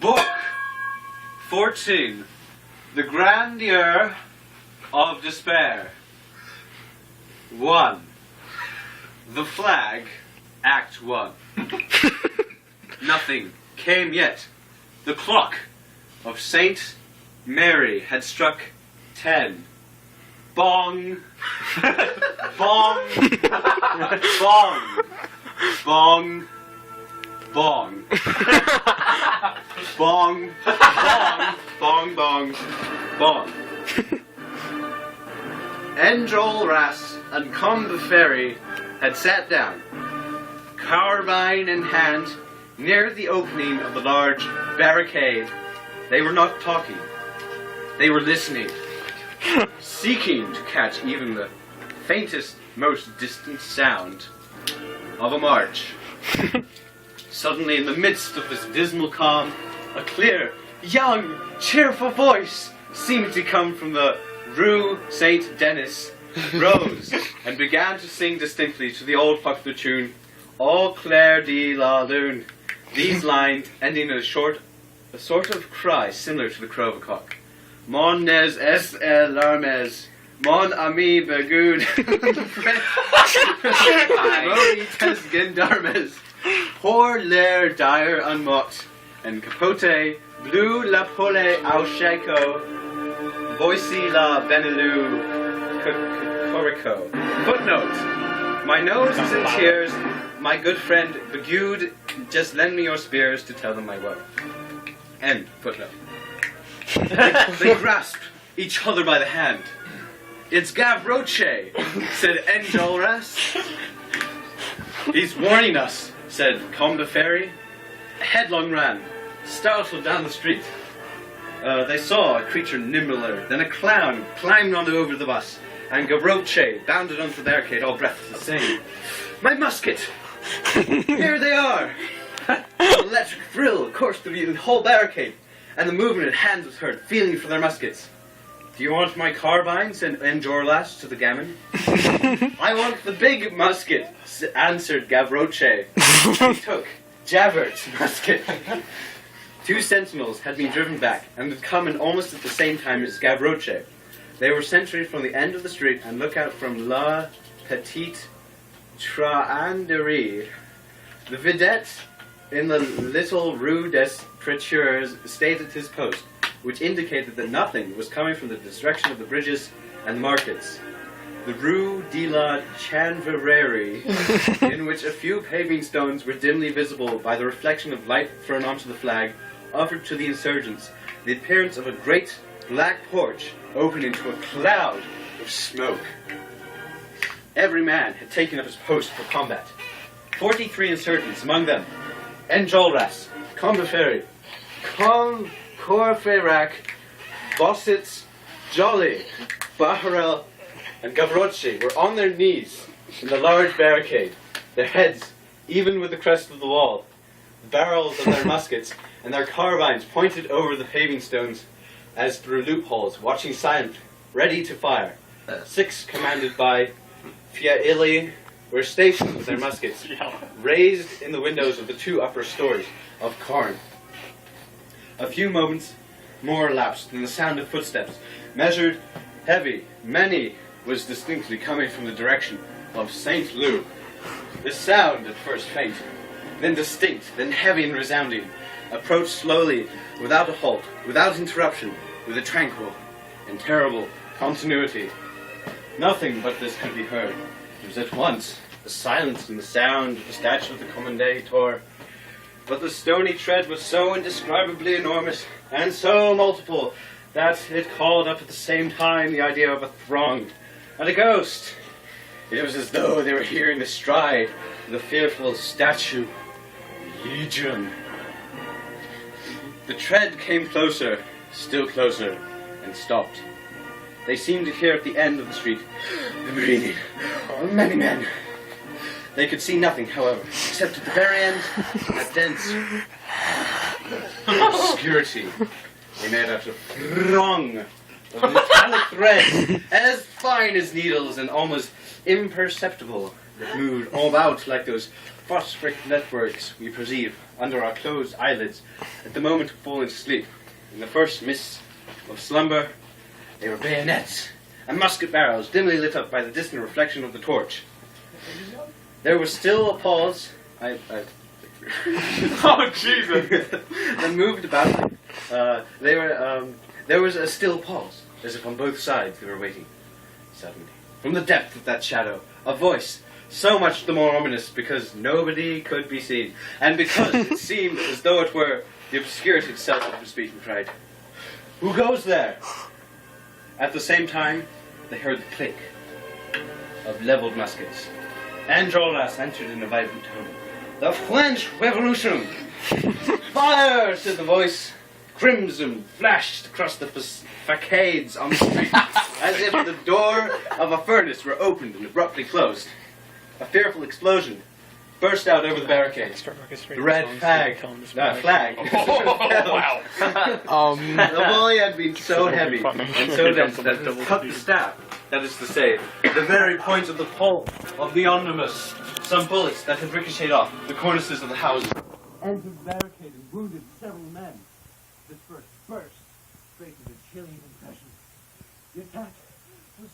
Book 14, The Grandeur of Despair. 1. The Flag, Act 1. Nothing came yet. The clock of Saint Mary had struck 10. Bong! Bong! Bong! Bong! Bong! Bong! Bong! Bong! Bong! Bong! Enjolras and Combeferre had sat down, carbine in hand, near the opening of the large barricade. They were not talking. They were listening, seeking to catch even the faintest, most distant sound of a march. Suddenly, in the midst of this dismal calm, a clear, young, cheerful voice seemed to come from the Rue Saint-Denis, rose, and began to sing distinctly to the old popular tune, Au clair de la lune. These lines ending in a sort of cry similar to the crow of a cock. Mon nes es el armes, mon ami begud, Rodi tes gendarmes, pour l'air dire unmocked, and capote, bleu la pole au checo, voici la benelou, corico. Footnote, my nose is in tears, my good friend Begud, just lend me your spears to tell them my woe. End footnote. They grasped each other by the hand. It's Gavroche, said Enjolras. He's warning us, said Combeferre. Headlong ran, startled down the street. They saw a creature nimbler than a clown climbed onto over the bus, and Gavroche bounded onto the barricade, all breathless, saying, "My musket! Here they are!" An electric thrill coursed through the whole barricade, and the movement of hands was heard, feeling for their muskets. "Do you want my carbine?" said Enjolras to the gamin. "I want the big musket," answered Gavroche. He took Javert's musket. 2 sentinels had been driven back, and had come in almost at the same time as Gavroche. They were sentry from the end of the street, and look out from La Petite Truanderie. The vidette in the little Rue des Prétures stayed at his post, which indicated that nothing was coming from the direction of the bridges and the markets. The Rue de la Chanvrerie, in which a few paving stones were dimly visible by the reflection of light thrown onto the flag, offered to the insurgents the appearance of a great black porch open into a cloud of smoke. Every man had taken up his post for combat. 43 insurgents, among them Enjolras, Combeferre, Courfeyrac, Bossitz, Joly, Bahorel, and Gavroche were on their knees in the large barricade, their heads even with the crest of the wall, the barrels of their muskets and their carbines pointed over the paving stones as through loopholes, watching silent, ready to fire. 6, commanded by Fiaili, were stationed with their muskets raised in the windows of the 2 upper stories of Corn. A few moments more elapsed, and the sound of footsteps, measured, heavy, many, was distinctly coming from the direction of Saint Lou. This sound, at first faint, then distinct, then heavy and resounding, approached slowly, without a halt, without interruption, with a tranquil and terrible continuity. Nothing but this could be heard. It was at once the silence and the sound of the statue of the Commendator, but the stony tread was so indescribably enormous and so multiple that it called up at the same time the idea of a throng and a ghost. It was as though they were hearing the stride of the fearful statue, Legion. The tread came closer, still closer, and stopped. They seemed to hear at the end of the street the breathing of many men. They could see nothing, however, except at the very end, a dense obscurity. They made out a throng of metallic threads, as fine as needles and almost imperceptible, that moved all about like those phosphoric networks we perceive under our closed eyelids at the moment of falling to sleep. In the first mists of slumber, they were bayonets and musket barrels dimly lit up by the distant reflection of the torch. There was still a pause. Oh, Jesus! They moved about. There was a still pause, as if on both sides they were waiting. Suddenly, from the depth of that shadow, a voice, so much the more ominous because nobody could be seen, and because it seemed as though it were the obscurity itself that was speaking, cried, "Who goes there?" At the same time, they heard the click of levelled muskets. Enjolras answered in a vibrant tone. "The French Revolution!" "Fire!" said the voice. Crimson flashed across the facades on the street, as if the door of a furnace were opened and abruptly closed. A fearful explosion burst out over the barricade. The red flag. The volley had been so heavy and so dense that it cut the staff. That is to say, the very point of the pole of the omnibus. Some bullets that had ricocheted off the cornices of the houses entered the barricade and wounded several men. This first burst created a chilling impression. The attack was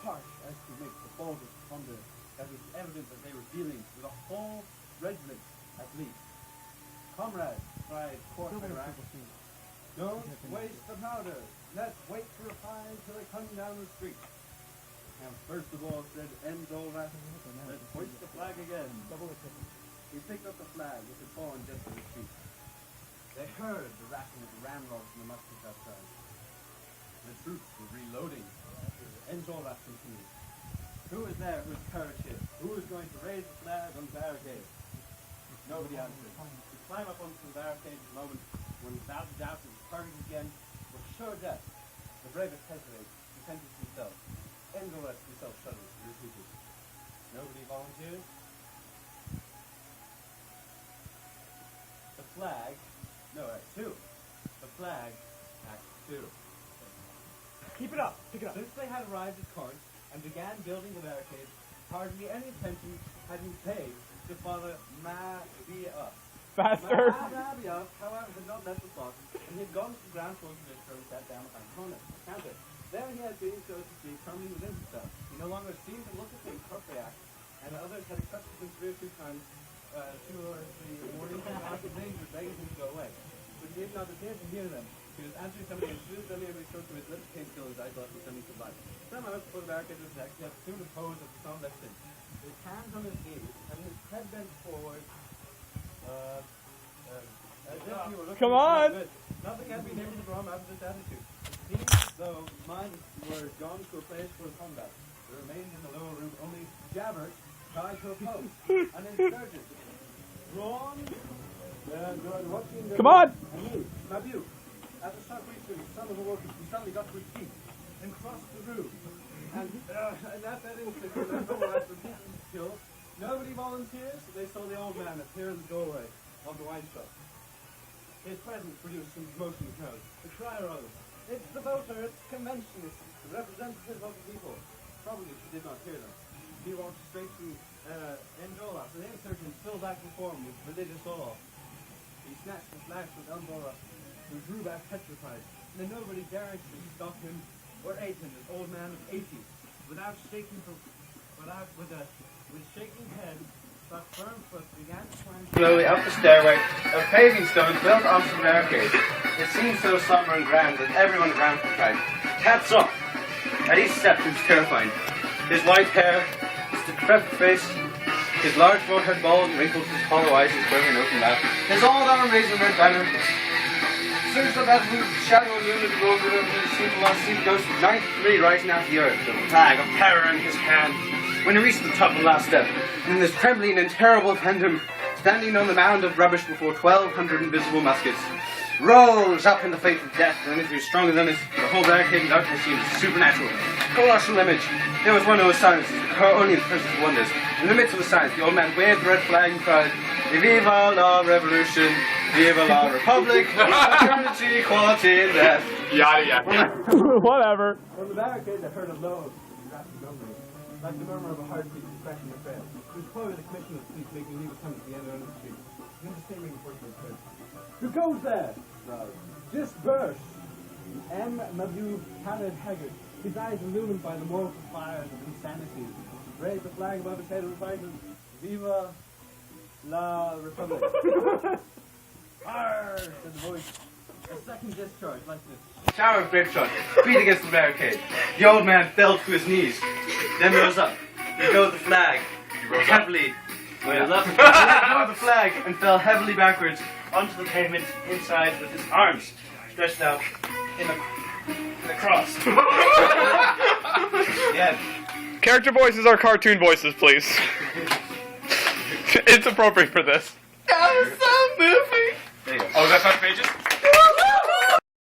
harsh as to make the boldest thunder. That it was evident that they were dealing with a whole regiment at least. "Comrades," cried Courfeyrac, "don't waste the powder. Let's wait to reply till they come down the street." And first of all, said Enjolras, "Let's hoist the flag again." He picked up the flag which had fallen just at his feet. They heard the rattling of the ramrods and the muskets outside. The troops were reloading. Enjolras continued. "Who is there whose courage is? Who is going to raise the flag on the barricade?" Nobody answered. To climb up onto the barricade at the moment when without a doubt his courage again was sure death. The bravest hesitated, defended himself. Enjolras himself shuddered and repeated. "Nobody volunteers?" The flag, no, Act 2. The flag, Act 2. Keep it up. Pick it up. Since they had arrived at Corinth and began building the barricade, hardly any attention had been paid to Father Mabiaf. Faster. Mabiaf, however, had not left the spot, and he had gone to the ground floor of the bistro and sat down behind the counter. There he had been, so to speak, firmly within himself. He no longer seemed to look at things Courfeyrac, and others had accosted him 3 or 4 times, 2 or 3 warnings and asked names or begging him to go away. But he did not appear to hear them. He was answering something as soon as anybody spoke to his lips came till his eyes lost something to life. Some hours before the barricade was attacked, he had assumed a pose of some lesson. His hands on his knees, and his head bent forward, as if he were looking Come on! good. Nothing had been able to draw him out of this attitude. It seemed as though minds were gone to a place for combat. There remained in the lower room only Jabbert, tied to a post, an insurgent. Drawn, watching the Come on! And you, Mabiu, at the sharp reach, son of a worker, he suddenly got to his feet and crossed the room. And at that instant, when Enjolras repeated his kill, nobody volunteers. They saw the old man appear in the doorway of the wine shop. His presence produced some commotion in the crowd. The cry arose. "It's the voter, it's the conventionist, the representative of the people." Probably she did not hear them. He walked straight to Enjolras, the insurgent still back before him with religious awe. He snatched the flash from Enjolras, who drew back petrified, and then nobody dared to stop him or aid him, this old man of 80, with shaking head, but firm foot began to climb slowly up the stairway of paving stones built onto the barricade. It seemed so somber and grand that everyone around him cried, "Hats off!" At each step he was terrifying. His white hair, his decrepit face, his large forehead bald and wrinkled, his hollow eyes, his quivering open mouth, his all-down amazing red banner. Since the battle, shadow illumined the road with him, seemed to last see the ghost of 93 rising out of the earth, the flag of terror in his hand. When he reached the top of the last step, in this trembling and terrible tandem, standing on the mound of rubbish before 1,200 invisible muskets, rose up in the faith of death, and if he was stronger than it, the whole barricade and darkness seemed a supernatural, colossal image. There was one who was silenced, only in the presence of wonders. In the midst of the silence, the old man waved the red flag and cried, "Viva la revolution! Viva la republic! Fraternity, equality, and death!" Yada yada. Whatever. From the barricade, they heard a low, rapid murmur, like the murmur of a heartbeat cracking a trail. It was probably the commissioner of police making legal come at the end of the street. And then the same reinforcement said, "Who goes there?" Disperse. M. Mabdu Khaled Haggard, his eyes illumined by the mortal fires of insanity, raised the flag above his head and replied, "Viva la Republic." Arr, said the voice. A second discharge, like this. Shower of grapeshot, beat against the barricade. The old man fell to his knees, then rose up. He let go of the flag, heavily. Let go of the flag and fell heavily backwards onto the pavement inside with his arms stretched out in a cross. Yeah. Character voices are cartoon voices, please. It's appropriate for this. That was so moving. There you go. Oh, is that 5 pages?